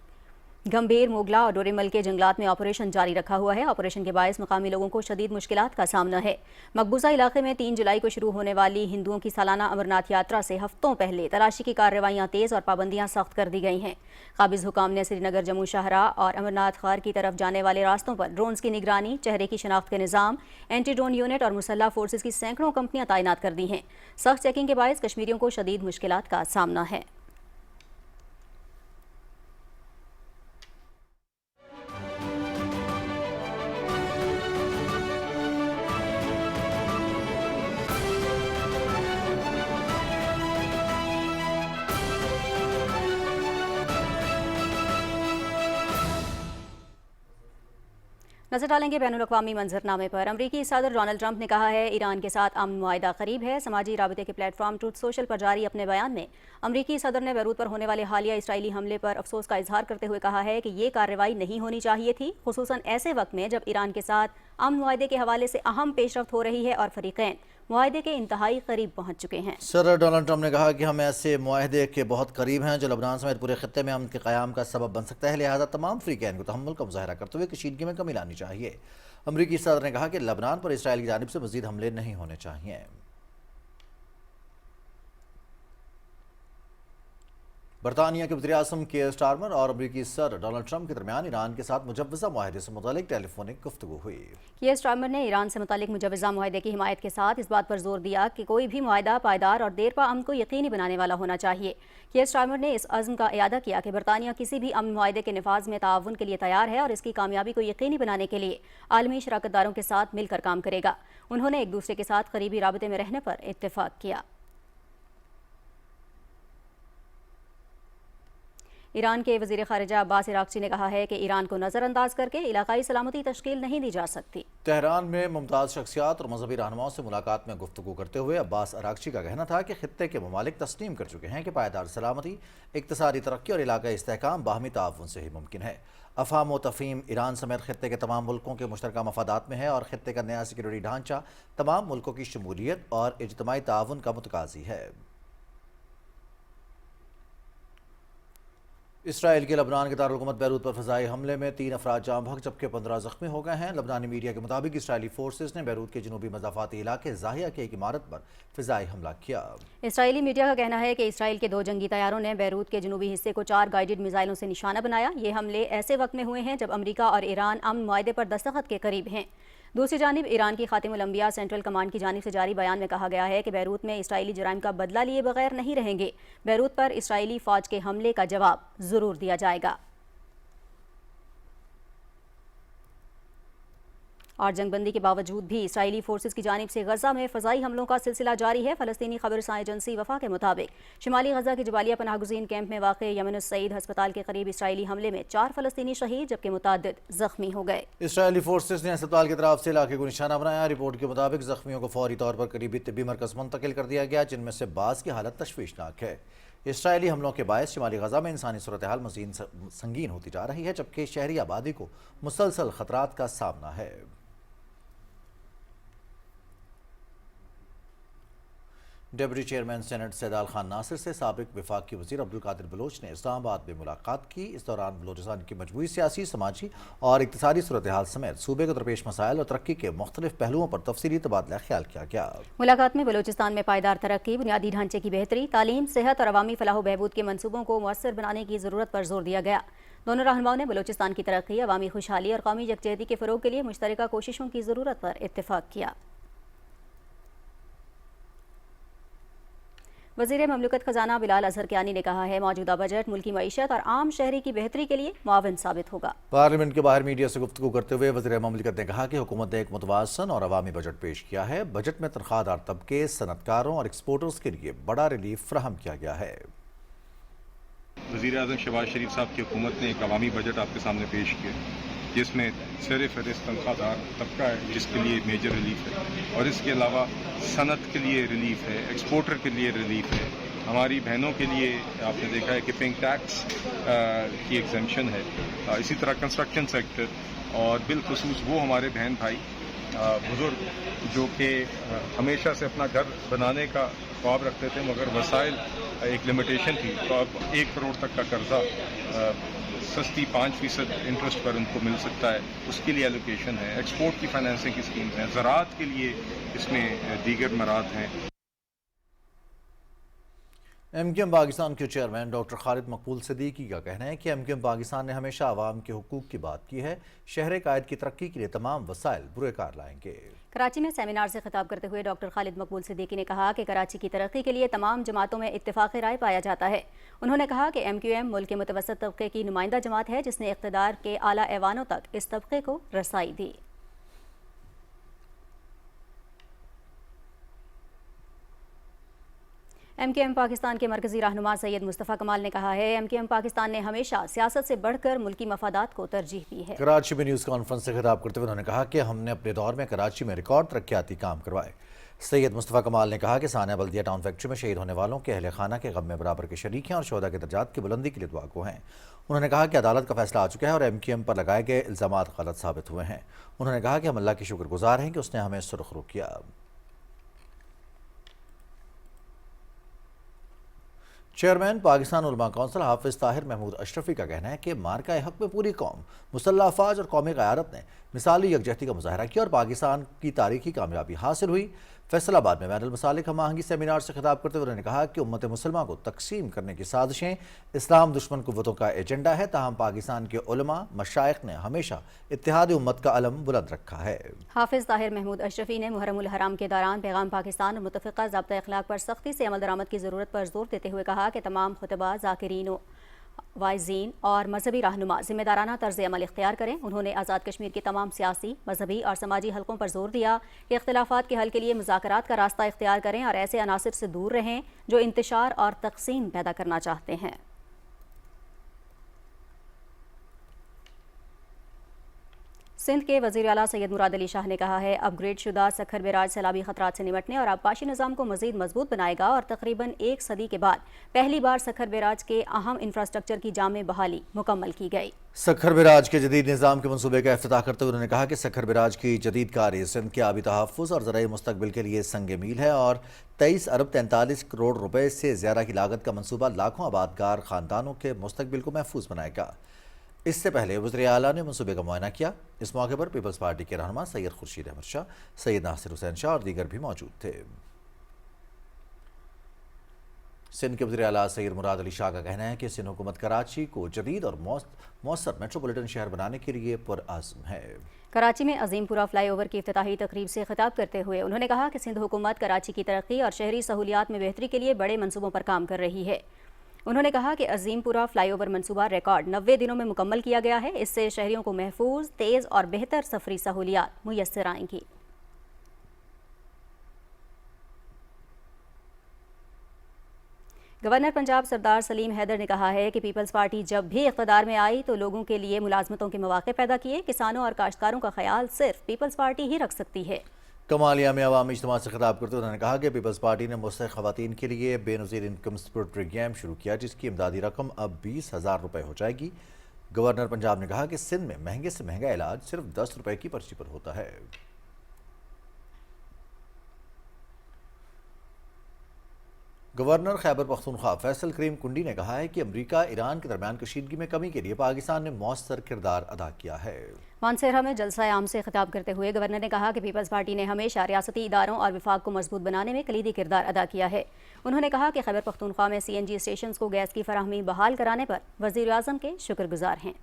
S1: گمبھیر، موگلا اور ڈوریمل کے جنگلات میں آپریشن جاری رکھا ہوا ہے۔ آپریشن کے باعث مقامی لوگوں کو شدید مشکلات کا سامنا ہے۔ مقبوضہ علاقے میں 3 جولائی کو شروع ہونے والی ہندوؤں کی سالانہ امرناتھ یاترا سے ہفتوں پہلے تلاشی کی کارروائیاں تیز اور پابندیاں سخت کر دی گئی ہیں۔ قابض حکام نے سری نگر جموں شاہراہ اور امرناتھ غار کی طرف جانے والے راستوں پر ڈرونز کی نگرانی، چہرے کی شناخت کے نظام، اینٹی ڈرون یونٹ اور مسلح فورسز کی سینکڑوں کمپنیاں تعینات کر دی ہیں۔ سخت چیکنگ کے باعث کشمیریوں کو شدید مشکلات کا سامنا ہے۔ نظر ڈالیں گے بین الاقوامی منظرنامے پر۔ امریکی صدر ڈونلڈ ٹرمپ نے کہا ہے ایران کے ساتھ امن معاہدہ قریب ہے۔ سماجی رابطے کے پلیٹ فارم ٹروتھ سوشل پر جاری اپنے بیان میں امریکی صدر نے بیروت پر ہونے والے حالیہ اسرائیلی حملے پر افسوس کا اظہار کرتے ہوئے کہا ہے کہ یہ کارروائی نہیں ہونی چاہیے تھی، خصوصاً ایسے وقت میں جب ایران کے ساتھ امن معاہدے کے حوالے سے اہم پیش رفت ہو رہی ہے اور فریقین معاہدے کے انتہائی قریب پہنچ چکے ہیں۔
S2: صدر ڈونلڈ ٹرمپ نے کہا کہ ہم ایسے معاہدے کے بہت قریب ہیں جو لبنان سمیت پورے خطے میں امن کے قیام کا سبب بن سکتا ہے، لہٰذا تمام فریقین کو تحمل کا مظاہرہ کرتے ہوئے کشیدگی میں کمی لانی چاہیے۔ امریکی صدر نے کہا کہ لبنان پر اسرائیل کی جانب سے مزید حملے نہیں ہونے چاہیے۔ برطانیہ کے وزیر اعظم کیئر سٹارمر اور امریکی صدر ڈونلڈ ٹرمپ کے درمیان ایران کے ساتھ مجوزہ معاہدے سے متعلق ٹیلی فونک گفتگو ہوئی۔
S1: کیئر سٹارمر نے ایران سے متعلق مجوزہ معاہدے کی حمایت کے ساتھ اس بات پر زور دیا کہ کوئی بھی معاہدہ پائیدار اور دیر پا امن کو یقینی بنانے والا ہونا چاہیے۔ کیئر سٹارمر نے اس عزم کا اعادہ کیا کہ برطانیہ کسی بھی امن معاہدے کے نفاذ میں تعاون کے لیے تیار ہے اور اس کی کامیابی کو یقینی بنانے کے لیے عالمی شراکت داروں کے ساتھ مل کر کام کرے گا۔ انہوں نے ایک دوسرے کے ساتھ قریبی رابطے میں رہنے پر اتفاق کیا۔ ایران کے وزیر خارجہ عباس عراقچی نے کہا ہے کہ ایران کو نظر انداز کر کے علاقائی سلامتی تشکیل نہیں دی جا سکتی۔
S2: تہران میں ممتاز شخصیات اور مذہبی رہنماؤں سے ملاقات میں گفتگو کرتے ہوئے عباس اراغچی کا کہنا تھا کہ خطے کے ممالک تسلیم کر چکے ہیں کہ پائیدار سلامتی، اقتصادی ترقی اور علاقائی استحکام باہمی تعاون سے ہی ممکن ہے۔ افہام و تفہیم ایران سمیت خطے کے تمام ملکوں کے مشترکہ مفادات میں ہے اور خطے کا نیا سیکورٹی ڈھانچہ تمام ملکوں کی شمولیت اور اجتماعی تعاون کا متقاضی ہے۔ اسرائیل کے لبنان کے دارالحکومت بیروت پر فضائی حملے میں 3 افراد جاں بحق جبکہ 15 زخمی ہو گئے ہیں۔ لبنانی میڈیا کے مطابق اسرائیلی فورسز نے بیروت کے جنوبی مضافاتی علاقے زاہیہ کی ایک عمارت پر فضائی حملہ کیا۔
S1: اسرائیلی میڈیا کا کہنا ہے کہ اسرائیل کے 2 جنگی طیاروں نے بیروت کے جنوبی حصے کو 4 گائیڈڈ میزائلوں سے نشانہ بنایا۔ یہ حملے ایسے وقت میں ہوئے ہیں جب امریکہ اور ایران امن معاہدے پر دستخط کے قریب ہیں۔ دوسری جانب ایران کی خاتم الانبیاء سینٹرل کمانڈ کی جانب سے جاری بیان میں کہا گیا ہے کہ بیروت میں اسرائیلی جرائم کا بدلہ لیے بغیر نہیں رہیں گے۔ بیروت پر اسرائیلی فوج کے حملے کا جواب ضرور دیا جائے گا۔ اور جنگ بندی کے باوجود بھی اسرائیلی فورسز کی جانب سے غزہ میں فضائی حملوں کا سلسلہ جاری ہے۔ فلسطینی خبررساں ایجنسی وفا کے مطابق شمالی غزہ کے جبالیہ پناہ گزین کیمپ میں واقع یمن السعید ہسپتال کے قریب اسرائیلی حملے میں 4 فلسطینی شہید جبکہ متعدد زخمی ہو گئے۔
S2: اسرائیلی فورسز نے ہسپتال کی طرف سے علاقے کو نشانہ بنایا۔ رپورٹ کے مطابق زخمیوں کو فوری طور پر قریبی طبی مرکز منتقل کر دیا گیا، جن میں سے بعض کی حالت تشویشناک ہے۔ اسرائیلی حملوں کے باعث شمالی غزہ میں انسانی صورتحال مزید سنگین ہوتی جا رہی ہے، جبکہ شہری آبادی کو مسلسل خطرات کا سامنا ہے۔ Deputy chairman senate Saidal Khan ناصر سے سابق وفاقی وزیر عبدالقادر بلوچ نے اسلام آباد میں ملاقات کی۔ اس دوران بلوچستان کی مجموعی سیاسی، سماجی اور اقتصادی صورتحال سمیت صوبے کو درپیش مسائل اور ترقی کے مختلف پہلوؤں پر تفصیلی تبادلہ خیال کیا گیا۔
S1: ملاقات میں بلوچستان میں پائیدار ترقی، بنیادی ڈھانچے کی بہتری، تعلیم، صحت اور عوامی فلاح و بہبود کے منصوبوں کو مؤثر بنانے کی ضرورت پر زور دیا گیا۔ دونوں رہنماؤں نے بلوچستان کی ترقی، عوامی خوشحالی اور قومی یکجہتی کے فروغ کے لیے مشترکہ کوششوں کی ضرورت پر اتفاق کیا۔ وزیر مملکت خزانہ بلال اظہر کیانی نے کہا ہے موجودہ بجٹ ملکی معیشت اور عام شہری کی بہتری کے لیے معاون ثابت ہوگا۔
S2: پارلیمنٹ کے باہر میڈیا سے گفتگو کرتے ہوئے وزیر مملکت نے کہا کہ حکومت نے ایک متوازن اور عوامی بجٹ پیش کیا ہے۔ بجٹ میں تنخواہ دار طبقے، صنعتکاروں اور ایکسپورٹرز کے لیے بڑا ریلیف فراہم کیا گیا ہے۔
S13: وزیر اعظم شہباز شریف صاحب کی حکومت نے ایک عوامی بجٹ آپ کے سامنے پیش کیا، جس میں سر فہرست تنخواہ دار طبقہ ہے جس کے لیے میجر ریلیف ہے، اور اس کے علاوہ صنعت کے لیے ریلیف ہے، ایکسپورٹر کے لیے ریلیف ہے، ہماری بہنوں کے لیے آپ نے دیکھا ہے کہ پنک ٹیکس کی ایگزمپشن ہے، اسی طرح کنسٹرکشن سیکٹر اور بالخصوص وہ ہمارے بہن بھائی بزرگ جو کہ ہمیشہ سے اپنا گھر بنانے کا خواب رکھتے تھے مگر وسائل ایک لمیٹیشن تھی، تو اب 1 کروڑ تک کا قرضہ سستی 5% انٹرسٹ پر ان کو مل سکتا ہے، اس کے لیے ایلوکیشن ہے۔ ایکسپورٹ کی فائنینسنگ کی اسکیمز ہیں، زراعت کے لیے اس میں دیگر مراد ہیں۔
S2: ایم کیو ایم پاکستان کے چیئرمین ڈاکٹر خالد مقبول صدیقی کا کہنا ہے کہ ایم کیو ایم پاکستان نے ہمیشہ عوام کے حقوق کی بات کی ہے، شہر قائد کی ترقی کے لیے تمام وسائل بروئے کار لائیں گے۔
S1: کراچی میں سیمینار سے خطاب کرتے ہوئے ڈاکٹر خالد مقبول صدیقی نے کہا کہ کراچی کی ترقی کے لیے تمام جماعتوں میں اتفاق رائے پایا جاتا ہے۔ انہوں نے کہا کہ ایم کیو ایم ملک کے متوسط طبقے کی نمائندہ جماعت ہے جس نے اقتدار کے اعلیٰ ایوانوں تک اس طبقے کو رسائی دی۔ ایم کیو ایم پاکستان کے مرکزی رہنما سید مصطفیٰ کمال نے کہا ہے ایم کیو ایم پاکستان نے ہمیشہ سیاست سے بڑھ کر ملکی مفادات کو ترجیح دی ہے۔
S2: کراچی میں نیوز کانفرنس سے خطاب کرتے ہوئے انہوں نے کہا کہ ہم نے اپنے دور میں کراچی میں ریکارڈ ترقیاتی کام کروائے۔ سید مصطفیٰ کمال نے کہا کہ ثانیہ بلدیہ ٹاؤن فیکٹری میں شہید ہونے والوں کے اہل خانہ کے غم میں برابر کے شریک ہیں اور شہداء کے درجات کی بلندی کے لیے دعا گو ہیں۔ انہوں نے کہا کہ عدالت کا فیصلہ آ چکا ہے اور ایم کیو ایم پر لگائے گئے الزامات غلط ثابت ہوئے ہیں۔ انہوں نے کہا کہ ہم اللہ کی شکر گزار ہیں کہ اس نے ہمیں سرخرو کیا۔ چیئرمین پاکستان علماء کونسل حافظ طاہر محمود اشرفی کا کہنا ہے کہ مارکہ حق میں پوری قوم، مسلح افواج اور قومی قیادت نے مثالی یکجہتی کا مظاہرہ کیا اور پاکستان کی تاریخی کامیابی حاصل ہوئی۔ فیصل آباد میں بین المسالک ہم آہنگی سیمینار سے خطاب کرتے ہوئے انہوں نے کہا کہ امت مسلمہ کو تقسیم کرنے کی سازشیں اسلام دشمن قوتوں کا ایجنڈا ہے، تاہم پاکستان کے علماء مشائخ نے ہمیشہ اتحاد امت کا علم بلند رکھا ہے۔
S1: حافظ طاہر محمود اشرفی نے محرم الحرام کے دوران پیغام پاکستان اور متفقہ ضابطہ اخلاق پر سختی سے عمل درآمد کی ضرورت پر زور دیتے ہوئے کہا کہ تمام خطباء، ذاکرین، واعظین اور مذہبی رہنما ذمہ دارانہ طرز عمل اختیار کریں۔ انہوں نے آزاد کشمیر کے تمام سیاسی، مذہبی اور سماجی حلقوں پر زور دیا کہ اختلافات کے حل کے لیے مذاکرات کا راستہ اختیار کریں اور ایسے عناصر سے دور رہیں جو انتشار اور تقسیم پیدا کرنا چاہتے ہیں۔ سندھ کے وزیر اعلیٰ سید مراد علی شاہ نے کہا ہے اپ گریڈ شدہ سکھر بیراج سیلابی خطرات سے نمٹنے اور آبپاشی نظام کو مزید مضبوط بنائے گا اور تقریباً 1 صدی کے بعد پہلی بار سکھر بیراج کے اہم انفراسٹرکچر کی جامع بحالی مکمل کی گئی۔
S2: سکھر بیراج کے جدید نظام کے منصوبے کا افتتاح کرتے ہوئے انہوں نے کہا کہ سکھر بیراج کی جدید کاری سندھ کے آبی تحفظ اور زرعی مستقبل کے لیے سنگ میل ہے اور 23 ارب 43 کروڑ روپے سے زیادہ کی لاگت کا منصوبہ لاکھوں آبادکار خاندانوں کے مستقبل کو محفوظ بنائے گا۔ اس سے پہلے وزیر اعلیٰ نے منصوبے کا معائنہ کیا۔ اس موقع پر پیپلز پارٹی کے رہنما سید خورشید احمد شاہ، سید ناصر حسین شاہ اور دیگر بھی موجود تھے۔ سندھ کے وزیر اعلیٰ سید مراد علی شاہ کا کہنا ہے کہ سندھ حکومت کراچی کو جدید اور مؤثر میٹروپولیٹن شہر بنانے کے لیے پرعزم ہے۔
S1: کراچی میں عظیم پورہ فلائی اوور کی افتتاحی تقریب سے خطاب کرتے ہوئے انہوں نے کہا کہ سندھ حکومت کراچی کی ترقی اور شہری سہولیات میں بہتری کے لیے بڑے منصوبوں پر کام کر رہی ہے۔ انہوں نے کہا کہ عظیم پورہ فلائی اوور منصوبہ ریکارڈ 90 دنوں میں مکمل کیا گیا ہے۔ اس سے شہریوں کو محفوظ، تیز اور بہتر سفری سہولیات میسر آئیں گی۔ گورنر پنجاب سردار سلیم حیدر نے کہا ہے کہ پیپلز پارٹی جب بھی اقتدار میں آئی تو لوگوں کے لیے ملازمتوں کے مواقع پیدا کیے۔ کسانوں اور کاشتکاروں کا خیال صرف پیپلز پارٹی ہی رکھ سکتی ہے۔
S2: کمالیہ میں عوامی اجتماع سے خطاب کرتے ہوئے انہوں نے کہا کہ پیپلز پارٹی نے مستحق خواتین کے لیے بے نظیر انکم سپورٹ پروگرام شروع کیا جس کی امدادی رقم اب 20,000 روپے ہو جائے گی۔ گورنر پنجاب نے کہا کہ سندھ میں مہنگے سے مہنگا علاج صرف 10 روپے کی پرچی پر ہوتا ہے۔ گورنر خیبر پختونخوا فیصل کریم کنڈی نے کہا ہے کہ امریکہ ایران کے درمیان کشیدگی میں کمی کے لیے پاکستان نے مؤثر کردار ادا کیا ہے۔
S1: مانسہرہ میں جلسہ عام سے خطاب کرتے ہوئے گورنر نے کہا کہ پیپلز پارٹی نے ہمیشہ ریاستی اداروں اور وفاق کو مضبوط بنانے میں کلیدی کردار ادا کیا ہے۔ انہوں نے کہا کہ خیبر پختونخوا میں CNG اسٹیشنز کو گیس کی فراہمی بحال کرانے پر وزیر اعظم کے شکر گزار ہیں۔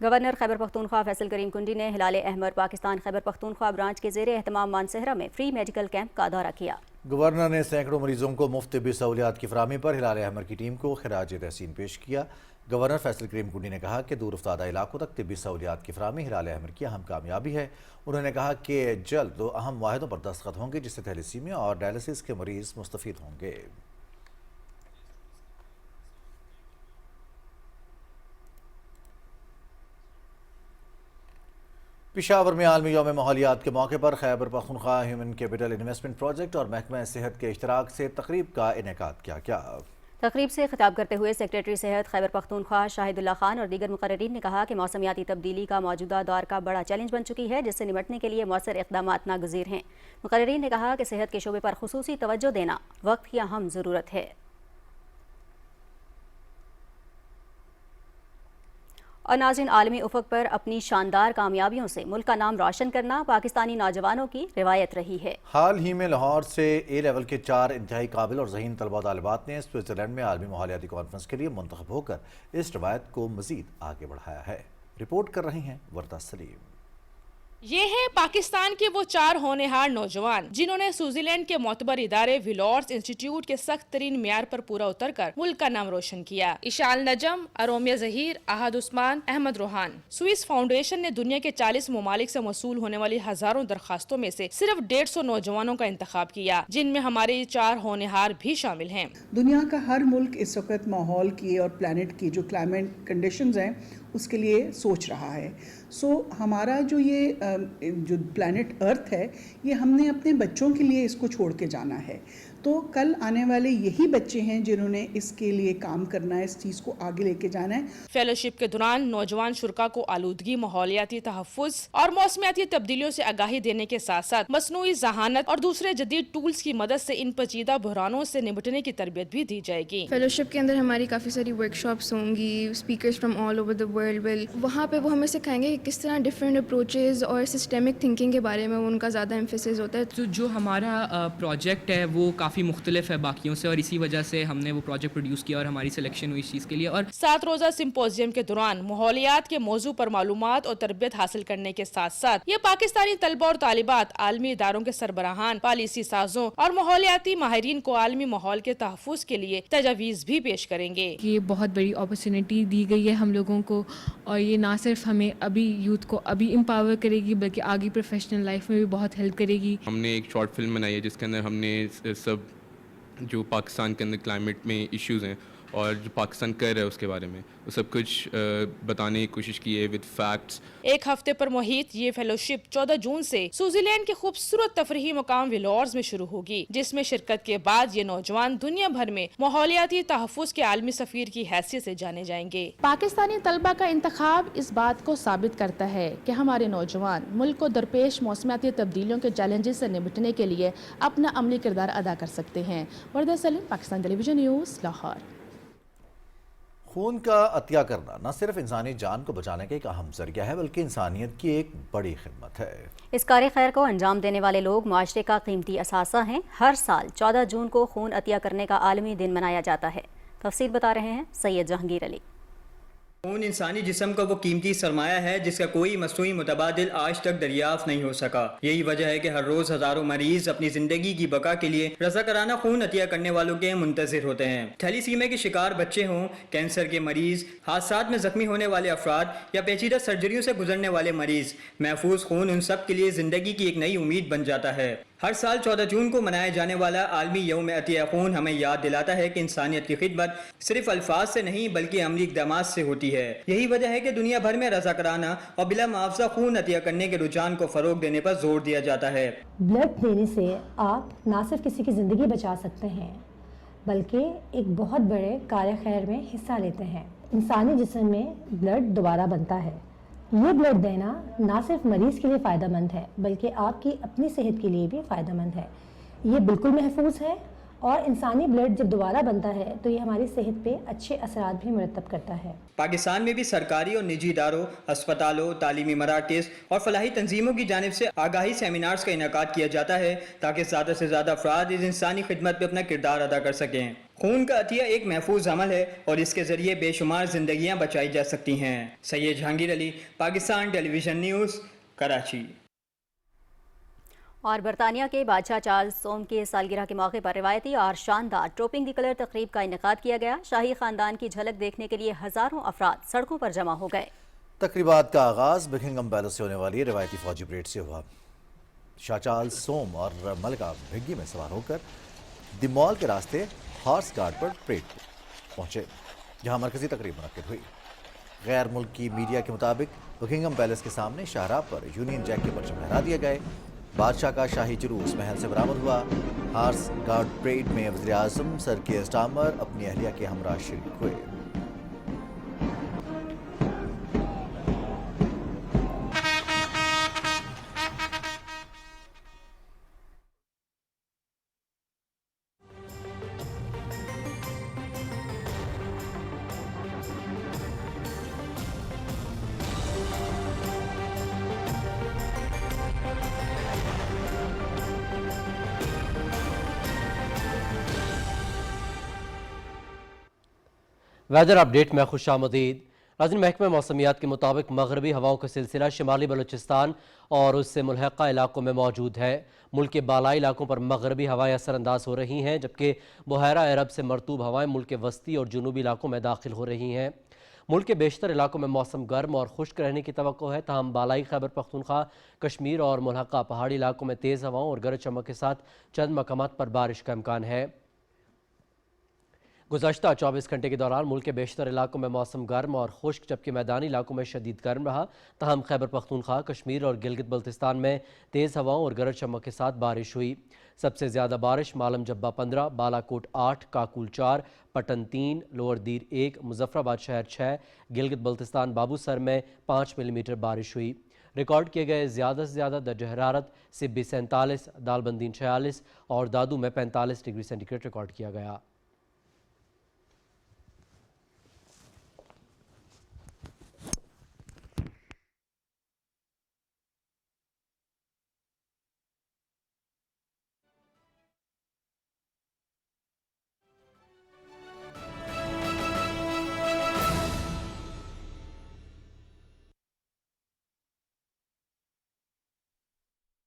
S1: گورنر خیبر پختونخوا فیصل کریم کنڈی نے ہلال احمر پاکستان خیبر پختونخوا برانچ کے زیر اہتمام مانسہرہ میں فری میڈیکل کیمپ کا دورہ کیا۔
S2: گورنر نے سینکڑوں مریضوں کو مفت طبی سہولیات کی فراہمی پر ہلال احمر کی ٹیم کو خراج تحسین پیش کیا۔ گورنر فیصل کریم کنڈی نے کہا کہ دور افتادہ علاقوں تک طبی سہولیات کی فراہمی ہلال احمر کی اہم کامیابی ہے۔ انہوں نے کہا کہ جلد 2 اہم معاہدوں پر دستخط ہوں گے جس سے تھیلیسیمیا اور ڈائلسس کے مریض مستفید ہوں گے۔ پشاور میں عالمی یوم ماحولیات کے موقع پر Khyber Pakhtunkhwa human capital investment project اور محکمہ صحت کے اشتراک سے تقریب کا انعقاد کیا گیا۔
S1: تقریب سے خطاب کرتے ہوئے سیکریٹری صحت خیبر پختونخوا شاہد اللہ خان اور دیگر مقررین نے کہا کہ موسمیاتی تبدیلی کا موجودہ دور کا بڑا چیلنج بن چکی ہے جس سے نمٹنے کے لیے مؤثر اقدامات ناگزیر ہیں۔ مقررین نے کہا کہ صحت کے شعبے پر خصوصی توجہ دینا وقت کی اہم ضرورت ہے۔ اور ناظرین، عالمی افق پر اپنی شاندار کامیابیوں سے ملک کا نام روشن کرنا پاکستانی نوجوانوں کی روایت رہی ہے۔
S2: حال ہی میں لاہور سے A لیول کے 4 انتہائی قابل اور ذہین طلباء و طالبات نے سوئٹزرلینڈ میں عالمی ماحولیاتی کانفرنس کے لیے منتخب ہو کر اس روایت کو مزید آگے بڑھایا ہے۔ رپورٹ کر رہی ہیں وردہ سلیم۔
S14: یہ ہے پاکستان کے وہ 4 ہونہار نوجوان جنہوں نے سوئٹزر لینڈ کے معتبر ادارے ویلورس انسٹیٹیوٹ کے سخت ترین معیار پر پورا اتر کر ملک کا نام روشن کیا۔ اشال نجم، ارومیہ ظہیر، احد عثمان، احمد روحان۔ سوئس فاؤنڈیشن نے دنیا کے 40 ممالک سے موصول ہونے والی ہزاروں درخواستوں میں سے صرف 150 نوجوانوں کا انتخاب کیا جن میں ہمارے یہ 4 ہونہار بھی شامل ہیں۔
S15: دنیا کا ہر ملک اس وقت ماحول کی اور پلانٹ کی جو کلائمیٹ کنڈیشنز ہیں اس کے لیے سوچ رہا ہے۔ ہمارا جو یہ جو پلانٹ ارتھ ہے یہ ہم نے اپنے بچوں کے لیے اس کو چھوڑ کے جانا ہے، تو کل آنے والے یہی بچے ہیں جنہوں نے اس کے لیے کام کرنا ہے، اس چیز کو آگے لے کے جانا ہے۔
S14: فیلوشپ کے دوران نوجوان شرکا کو آلودگی، ماحولیاتی تحفظ اور موسمیاتی تبدیلیوں سے آگاہی دینے کے ساتھ ساتھ مصنوعی ذہانت اور دوسرے جدید ٹولز کی مدد سے ان پیچیدہ بحرانوں سے نمٹنے کی تربیت بھی دی جائے گی۔
S16: فیلوشپ کے اندر ہماری کافی ساری ورک شاپس ہوں گی، speakers from all over the world وہاں پہ وہ ہمیں سکھائیں گے کہ کس طرح ڈفرینٹ اپروچز اور سسٹمک تھنکنگ کے بارے میں ان کا زیادہ ایمفیسس ہوتا ہے۔
S17: تو جو ہمارا پروجیکٹ ہے وہ کافی مختلف ہے باقیوں سے، اور اسی وجہ سے ہم نے وہ پروجیکٹ پروڈیوس کیا اور ہماری سلیکشن ہوئی اس چیز کے لیے۔ اور
S14: 7 روزہ سمپوزیم کے دوران ماحولیات کے موضوع پر معلومات اور تربیت حاصل کرنے کے ساتھ ساتھ یہ پاکستانی طلبہ اور طالبات عالمی اداروں کے سربراہان، پالیسی سازوں اور ماحولیاتی ماہرین کو عالمی ماحول کے تحفظ کے لیے تجاویز بھی پیش کریں گے۔
S16: یہ بہت بڑی اپرچونٹی دی گئی ہے ہم لوگوں کو، اور یہ نہ صرف ہمیں ابھی یوتھ کو ابھی امپاور کرے گی بلکہ آگے پروفیشنل لائف میں بھی بہت ہیلپ کرے گی۔
S13: ہم نے ایک شارٹ فلم بنائی ہے جس کے اندر ہم نے سب جو پاکستان کے اندر کلائمیٹ میں ایشوز ہیں اور جو پاکستان کر رہا ہے اس کے بارے میں وہ سب کچھ بتانے کی کوشش کی ہے ود فیکٹس.
S14: ایک ہفتے پر محیط یہ فیلوشپ 14 جون سے سوئٹزر لینڈ کے خوبصورت تفریحی مقام ویلورز میں شروع ہوگی، جس میں شرکت کے بعد یہ نوجوان دنیا بھر میں ماحولیاتی تحفظ کے عالمی سفیر کی حیثیت سے جانے جائیں گے. پاکستانی طلبہ کا انتخاب اس بات کو ثابت کرتا ہے کہ ہمارے نوجوان ملک کو درپیش موسمیاتی تبدیلیوں کے چیلنجز سے نمٹنے کے لیے اپنا عملی کردار ادا کر سکتے ہیں. وردہ سلیم، پاکستان ٹیلی ویژن نیوز، لاہور.
S2: خون کا عطیہ کرنا نہ صرف انسانی جان کو بچانے کا ایک اہم ذریعہ ہے بلکہ انسانیت کی ایک بڑی خدمت ہے.
S1: اس کار خیر کو انجام دینے والے لوگ معاشرے کا قیمتی اثاثہ ہیں. ہر سال 14 جون کو خون عطیہ کرنے کا عالمی دن منایا جاتا ہے. تفصیل بتا رہے ہیں سید جہانگیر علی.
S18: خون انسانی جسم کا وہ قیمتی سرمایہ ہے جس کا کوئی مصنوعی متبادل آج تک دریافت نہیں ہو سکا. یہی وجہ ہے کہ ہر روز ہزاروں مریض اپنی زندگی کی بقا کے لیے رضاکارانہ خون عطیہ کرنے والوں کے منتظر ہوتے ہیں. تھیلیسیمیا کے شکار بچے ہوں، کینسر کے مریض، حادثات میں زخمی ہونے والے افراد یا پیچیدہ سرجریوں سے گزرنے والے مریض، محفوظ خون ان سب کے لیے زندگی کی ایک نئی امید بن جاتا ہے. ہر سال 14 جون کو منایا جانے والا عالمی یوم عطیہ خون ہمیں یاد دلاتا ہے کہ انسانیت کی خدمت صرف الفاظ سے نہیں بلکہ عملی اقدامات سے ہوتی ہے. یہی وجہ ہے کہ دنیا بھر میں رضاکارانہ اور بلا معاوضہ خون عطیہ کرنے کے رجحان کو فروغ دینے پر زور دیا جاتا ہے.
S19: بلڈ دینے سے آپ نہ صرف کسی کی زندگی بچا سکتے ہیں بلکہ ایک بہت بڑے کار خیر میں حصہ لیتے ہیں. انسانی جسم میں بلڈ دوبارہ بنتا ہے. یہ بلڈ دینا نہ صرف مریض کے لیے فائدہ مند ہے بلکہ آپ کی اپنی صحت کے لیے بھی فائدہ مند ہے. یہ بالکل محفوظ ہے اور انسانی بلڈ جب دوبارہ بنتا ہے تو یہ ہماری صحت پہ اچھے اثرات بھی مرتب کرتا ہے.
S18: پاکستان میں بھی سرکاری اور نجی اداروں، اسپتالوں، تعلیمی مراکز اور فلاحی تنظیموں کی جانب سے آگاہی سیمینارز کا انعقاد کیا جاتا ہے تاکہ زیادہ سے زیادہ افراد اس انسانی خدمت پہ اپنا کردار ادا کر سکیں. خون کا عطیہ ایک محفوظ عمل ہے اور اس کے ذریعے بے شمار زندگیاں بچائی جا سکتی ہیں. سید جہانگیر علی، پاکستان ٹیلی ویژن نیوز، کراچی.
S1: اور برطانیہ کے بادشاہ چارلز سوم کے سالگرہ کے موقع پر روایتی اور شاندار ٹروپنگ دی کلر تقریب کا انعقاد کیا گیا. شاہی خاندان کی جھلک دیکھنے کے لیے ہزاروں افراد سڑکوں پر جمع ہو گئے.
S2: تقریبات کا آغاز بکنگم پیلس سے ہونے والی روایتی فوجی پریڈ سے ہوا. شاہ چارلز سوم اور ملکہ بھگی میں سوار ہو کر دی مال کے راستے ہارس گارڈ پر پریڈ پہنچے جہاں مرکزی تقریب منعقد ہوئی. غیر ملکی میڈیا کے مطابق بکنگم پیلس کے سامنے شاہراہ پر یونین جیک کے پرچم لہرا دیے گئے. بادشاہ کا شاہی جلوس محل سے برآمد ہوا. ہارس گارڈ پریڈ میں وزیر اعظم سر کیئر سٹارمر اپنی اہلیہ کے ہمراہ شریک ہوئے.
S6: ویدر اپڈیٹ میں خوش آمدید. ناظرین، محکمہ موسمیات کے مطابق مغربی ہواؤں کا سلسلہ شمالی بلوچستان اور اس سے ملحقہ علاقوں میں موجود ہے. ملک کے بالائی علاقوں پر مغربی ہوائیں اثر انداز ہو رہی ہیں جبکہ بحیرہ عرب سے مرطوب ہوائیں ملک کے وسطی اور جنوبی علاقوں میں داخل ہو رہی ہیں. ملک کے بیشتر علاقوں میں موسم گرم اور خشک رہنے کی توقع ہے، تاہم بالائی خیبر پختونخوا، کشمیر اور ملحقہ پہاڑی علاقوں میں تیز ہواؤں اور گرج چمک کے ساتھ چند مقامات پر بارش کا امکان ہے. گزشتہ 24 گھنٹے کے دوران ملک کے بیشتر علاقوں میں موسم گرم اور خشک جبکہ میدانی علاقوں میں شدید گرم رہا، تاہم خیبر پختونخوا، کشمیر اور گلگت بلتستان میں تیز ہواؤں اور گرج چمک کے ساتھ بارش ہوئی. سب سے زیادہ بارش مالم جبہ 15، بالا کوٹ 8، کاکول 4، پٹن 3، لوور دیر 1، مظفر آباد شہر 6، گلگت بلتستان بابو سر میں 5 ملی میٹر بارش ہوئی. ریکارڈ کیے گئے زیادہ سے زیادہ درجہ حرارت سبی 47، دالبندین 46 اور دادو میں 45 ڈگری سینٹی گریڈ ریکارڈ کیا گیا.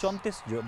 S5: 34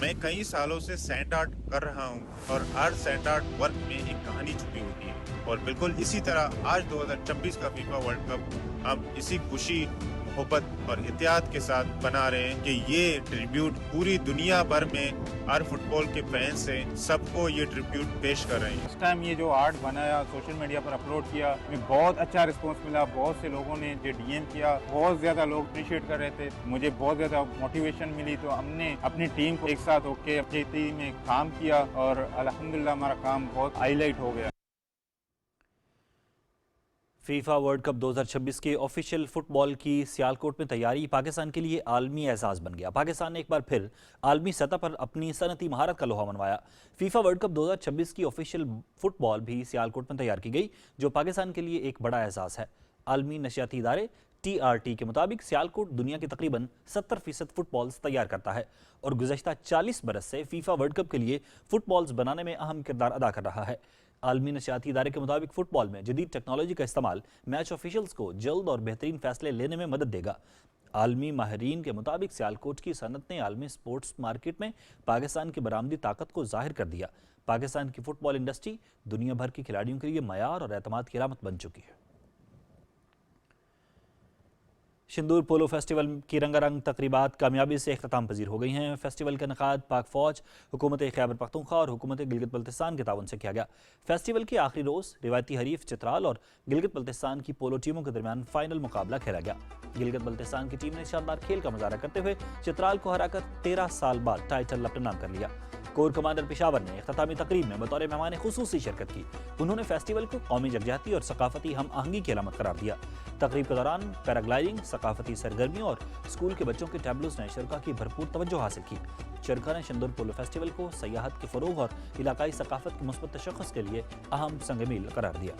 S3: میں کئی سالوں سے سینڈ آرٹ کر رہا ہوں اور ہر سینڈ آرٹ ورک میں ایک کہانی چھپی ہوتی ہے، اور بالکل اسی طرح آج 2026 کا فیفا ورلڈ کپ ہم اسی خوشی، محبت اور احتیاط کے ساتھ بنا رہے ہیں کہ یہ ٹریبیوٹ پوری دنیا بھر میں ہر فٹ بال کے فینس سے سب کو یہ ٹریبیوٹ پیش کر رہے ہیں۔
S13: اس ٹائم یہ جو آرٹ بنایا سوشل میڈیا پر اپلوڈ کیا، ہمیں بہت اچھا رسپانس ملا، بہت سے لوگوں نے جو ڈی ایم کیا، بہت زیادہ لوگ اپریشیٹ کر رہے تھے، مجھے بہت زیادہ موٹیویشن ملی، تو ہم نے اپنی ٹیم کو ایک ساتھ ہو کے اپنی ٹیم میں کام کیا اور الحمدللہ ہمارا کام بہت ہائی لائٹ ہو گیا۔
S5: فیفا ورلڈ کپ 2026 کے آفیشیل فٹ بال کی سیالکوٹ میں تیاری پاکستان کے لیے عالمی اعزاز بن گیا۔ پاکستان نے ایک بار پھر عالمی سطح پر اپنی صنعتی مہارت کا لوہا منوایا۔ فیفا ورلڈ کپ 2026 کی آفیشیل فٹ بال بھی سیالکوٹ میں تیار کی گئی، جو پاکستان کے لیے ایک بڑا اعزاز ہے۔ عالمی نشریاتی ادارے TRT کے مطابق سیالکوٹ دنیا کے تقریباً 70% فٹ بالز تیار کرتا ہے اور گزشتہ 40 برس سے فیفا ورلڈ کپ کے لیے فٹ بالز بنانے میں اہم کردار ادا کر رہا ہے۔ عالمی نشریاتی ادارے کے مطابق فٹ بال میں جدید ٹیکنالوجی کا استعمال میچ آفیشلز کو جلد اور بہترین فیصلے لینے میں مدد دے گا۔ عالمی ماہرین کے مطابق سیالکوٹ کی صنعت نے عالمی سپورٹس مارکیٹ میں پاکستان کی برآمدی طاقت کو ظاہر کر دیا۔ پاکستان کی فٹ بال انڈسٹری دنیا بھر کے کھلاڑیوں کے لیے معیار اور اعتماد کی علامت بن چکی ہے۔ شندور پولو فیسٹیول کی رنگا رنگ تقریبات کامیابی سے اختتام پذیر ہو گئی ہیں۔ فیسٹیول کا انعقاد پاک فوج، حکومت خیبر پختونخوا اور حکومت گلگت بلتستان کے تعاون سے کیا گیا۔ فیسٹیول کے آخری روز روایتی حریف چترال اور گلگت بلتستان کی پولو ٹیموں کے درمیان فائنل مقابلہ کھیلا گیا۔ گلگت بلتستان کی ٹیم نے شاندار کھیل کا مظاہرہ کرتے ہوئے چترال کو ہرا کر 13 سال بعد ٹائٹل اپنے نام کر لیا۔ کور کمانڈر پشاور نے اختتامی تقریب میں بطور مہمان خصوصی شرکت کی۔ انہوں نے فیسٹیول کو قومی یکجہتی اور ثقافتی ہم آہنگی کی علامت قرار دیا۔ تقریب کے دوران پیراگلائڈنگ، ثقافتی سرگرمیوں اور اسکول کے بچوں کے ٹیبلوز نے شرکاء کی بھرپور توجہ حاصل کی۔ شرکاء نے شندور پولو فیسٹیول کو سیاحت کے فروغ اور علاقائی ثقافت کے مثبت تشخص کے لیے اہم سنگ میل قرار دیا۔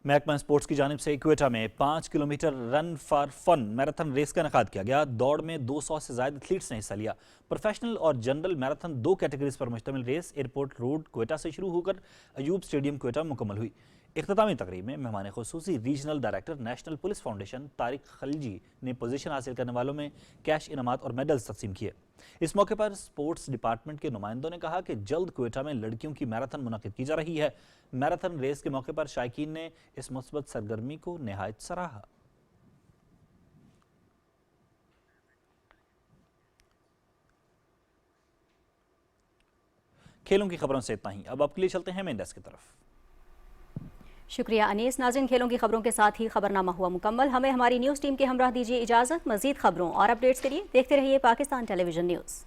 S5: محکمہ اسپورٹس کی جانب سے کوئٹہ میں 5 kilometre run for fun marathon race کا انعقاد کیا گیا۔ دوڑ میں 200 سے زائد ایتھلیٹس نے حصہ لیا۔ پروفیشنل اور جنرل میراتھن 2 کیٹیگریز پر مشتمل ریس ایئرپورٹ روڈ کوئٹہ سے شروع ہو کر ایوب اسٹیڈیم کوئٹہ مکمل ہوئی۔ اختتامی تقریب میں مہمان خصوصی regional director national police foundation Tariq Khilji نے پوزیشن حاصل کرنے والوں میں کیش انعامات اور میڈلز تقسیم کیے۔ اس موقع پر اسپورٹس ڈپارٹمنٹ کے نمائندوں نے کہا کہ جلد کوئٹہ میں لڑکیوں کی میراتھن منعقد کی جا رہی ہے۔ میراتھن ریس کے موقع پر شائقین نے اس مثبت سرگرمی کو نہایت سراہا۔ کھیلوں کی خبروں سے اتنا ہی، اب آپ کے لیے چلتے ہیں مین ڈیسک کی طرف۔
S1: شکریہ انیس۔ ناظرین، کھیلوں کی خبروں کے ساتھ ہی خبرنامہ ہوا مکمل۔ ہمیں ہماری نیوز ٹیم کے ہمراہ دیجیے اجازت۔ مزید خبروں اور اپڈیٹس کے لیے دیکھتے رہیے پاکستان ٹیلی ویژن نیوز۔